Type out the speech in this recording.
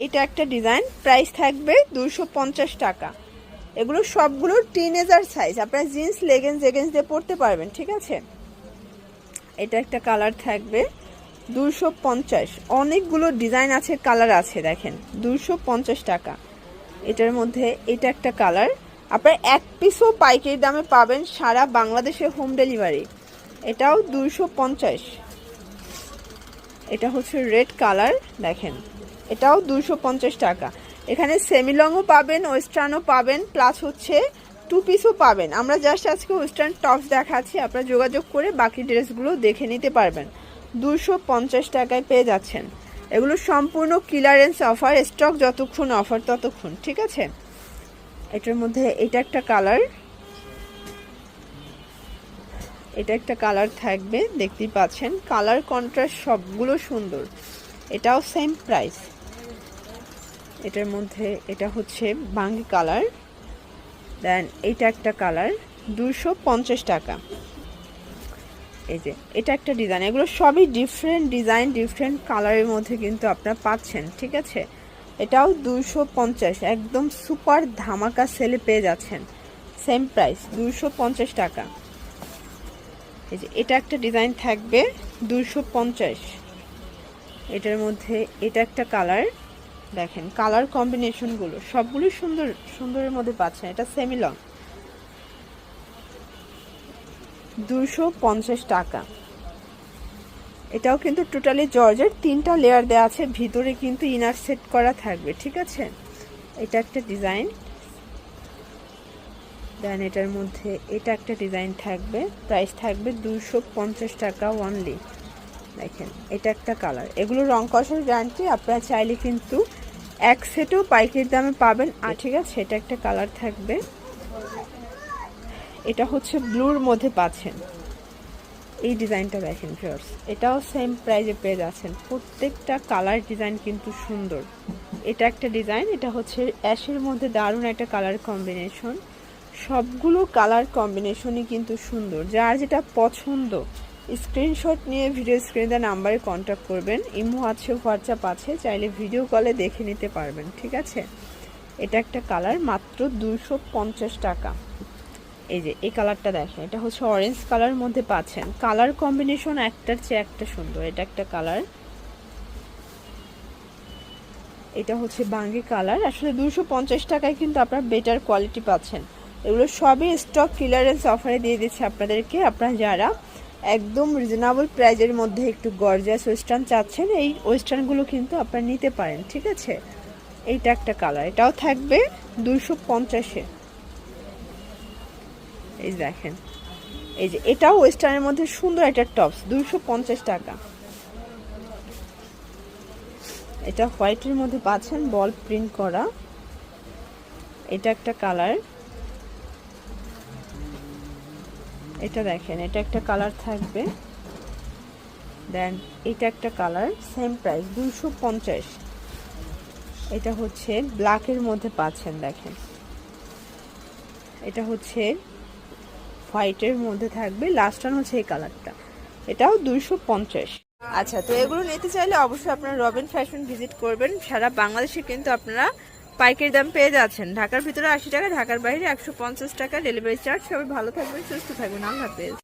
এটা একটা design, price থাকবে 250 টাকা। এগুলো সবগুলো টিনেজার সাইজ, আপনারা জিন্স লেগিংস দিয়ে পরতে পারবেন, ঠিক আছে। এটা একটা কালার থাকবে 250, অনেকগুলো ডিজাইন আছে, কালার আছে, দেখেন 250 টাকা। এটার মধ্যে এটা একটা কালার, আপনার এক পিসও পাইকারি দামে পাবেন, সারা বাংলাদেশে হোম ডেলিভারি। এটাও 250। এটা হচ্ছে রেড কালার, দেখেন এটাও 250 টাকা। এখানে সেমিলংও পাবেন, ওয়েস্টার্নও পাবেন, প্লাস হচ্ছে টু পিসও পাবেন। আমরা জাস্ট আজকে ওয়েস্টার্ন টপস দেখাচ্ছি, আপনারা যোগাযোগ করে বাকি ড্রেসগুলো দেখে নিতে পারবেন। 250 টাকায় পেয়ে যাচ্ছেন। এগুলো সম্পূর্ণ ক্লিয়ারেন্স অফার, স্টক যতক্ষণ অফার ততক্ষণ, ঠিক আছে। এটার মধ্যে এটা একটা কালার, এটা একটা কালার থাকবে, দেখতেই পাচ্ছেন কালার কন্ট্রাস্ট সবগুলো সুন্দর। এটাও সেম প্রাইস। এটার মধ্যে এটা হচ্ছে বাঙ্গি কালার, দেন এটা একটা কালার 250 টাকা। এই যে এটা একটা ডিজাইন, এগুলো সবই ডিফারেন্ট ডিজাইন, ডিফারেন্ট কালারের মধ্যে কিন্তু আপনারা পাচ্ছেন, ঠিক আছে। এটাও 250, একদম সুপার ধামাকা সেলে পেয়ে যাচ্ছেন, সেম প্রাইস 250 টাকা। এই যে এটা একটা ডিজাইন থাকবে 250। এটার মধ্যে এটা একটা কালার, দেখেন কালার কম্বিনেশনগুলো সবগুলো সুন্দর সুন্দরের মধ্যে পাচ্ছেন। এটা সেমি লং, 250 টাকা। এটাও কিন্তু টোটালি জর্জেট, 3টা লেয়ার দেওয়া আছে, ভিতরে কিন্তু ইনার সেট করা থাকবে, ঠিক আছে। এটা একটা ডিজাইন, দেন এটার মধ্যে এটা একটা ডিজাইন থাকবে, প্রাইস থাকবে 250 টাকা অনলি। দেখেন এটা একটা কালার, এগুলো রং কষার গ্যারান্টি, আপনারা চাইলে কিন্তু এক সেটও পাইকারি দামে পাবেন। আর ঠিক আছে, এটা একটা কালার থাকবে, এটা হচ্ছে ব্লুর মধ্যে পাচ্ছেন। এই ডিজাইনটা দেখেন ভিউয়ার্স, এটাও সেম প্রাইসে পেয়ে যাচ্ছেন। প্রত্যেকটা কালার ডিজাইন কিন্তু সুন্দর। এটা একটা ডিজাইন, এটা হচ্ছে অ্যাশের মধ্যে দারুণ একটা কালার কম্বিনেশন, সবগুলো কালার কম্বিনেশনই কিন্তু সুন্দর। যার যেটা পছন্দ স্ক্রিনশট নিয়ে ভিডিও স্ক্রিনে নাম্বারে কন্ট্যাক্ট করবেন। ইমো আছে, হোয়াটসঅ্যাপ আছে, চাইলে ভিডিও কলে দেখে নিতে পারবেন, ঠিক আছে। এটা একটা কালার, মাত্র 250 টাকা। এই যে এই কালারটা দেখেন, এটা হচ্ছে অরেঞ্জ কালারের মধ্যে পাচ্ছেন, কালার কম্বিনেশন একটার চেয়ে একটা সুন্দর। এটা একটা কালার, এটা হচ্ছে বাঙ্গি কালার। আসলে 250 টাকায় কিন্তু আপনারা বেটার কোয়ালিটি পাচ্ছেন। এগুলো সবই স্টক ক্লিয়ারেন্স অফারে দিয়ে দিচ্ছে আপনাদেরকে। আপনারা যারা একদম রিজনেবল প্রাইজের মধ্যে একটু গর্জিয়াস ওয়েস্টার্ন চাচ্ছেন, এই ওয়েস্টার্নগুলো কিন্তু আপনারা নিতে পারেন, ঠিক আছে। এইটা একটা কালার, এটাও থাকবে 250-এ। এই দেখেন, এই যে এটাও ওয়েস্টার্নের মধ্যে সুন্দর একটা টপস, 250 টাকা। এটা হোয়াইটের মধ্যে পাচ্ছেন, বল প্রিন্ট করা। এটা একটা কালার, এটা দেখেন এটা একটা কালার থাকবে, দেন এটা একটা কালার, সেম প্রাইস 250। এটা হচ্ছে ব্ল্যাকের মধ্যে পাচ্ছেন, দেখেন এটা হচ্ছে হোয়াইটের মধ্যে থাকবে, লাস্ট ওয়ান হচ্ছে এই কালারটা, এটাও 250। আচ্ছা, তো এগুলো নিতে চাইলে অবশ্যই আপনারা রবিন ফ্যাশন ভিজিট করবেন। সারা বাংলাদেশে কিন্তু আপনারা পাইকারি দাম পেয়ে যাচ্ছেন। ঢাকার ভিতরে 80 টাকা, ঢাকার বাইরে 150 টাকা ডেলিভারি চার্জ। সবাই ভালো থাকবেন, সুস্থ থাকবেন, আল্লাহ হাফেজ।